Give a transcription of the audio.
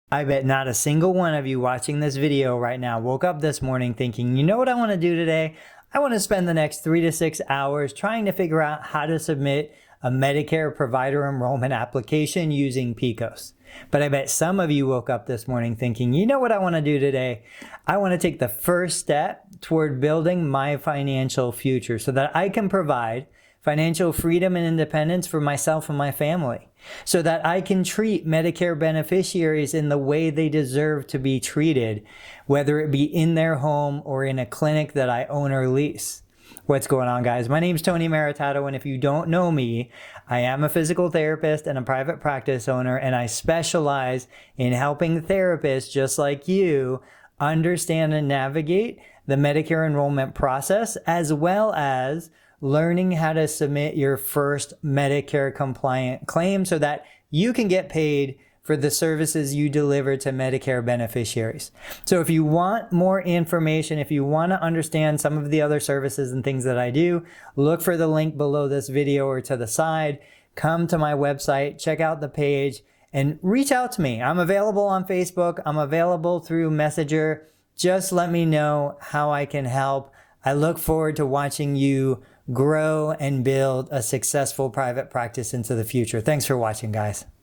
I bet not a single one of you watching this video right now woke up this morning thinking, you know what I want to do today? I want to spend the next 3 to 6 hours trying to figure out how to submit a Medicare provider enrollment application using PECOS. But I bet some of you woke up this morning thinking, you know what I want to do today? I want to take the first step toward building my financial future so that I can provide financial freedom and independence for myself and my family, so that I can treat Medicare beneficiaries in the way they deserve to be treated, whether it be in their home or in a clinic that I own or lease. What's going on, guys? My name's Tony Maritato, and if you don't know me, I am a physical therapist and a private practice owner, and I specialize in helping therapists just like you understand and navigate the Medicare enrollment process, as well as learning how to submit your first Medicare compliant claim so that you can get paid for the services you deliver to Medicare beneficiaries. So if you want more information, if you want to understand some of the other services and things that I do, look for the link below this video or to the side. Come to my website, check out the page, and reach out to me. I'm available on Facebook. I'm available through Messenger. Just let me know how I can help. I look forward to watching you grow and build a successful private practice into the future. Thanks for watching, guys.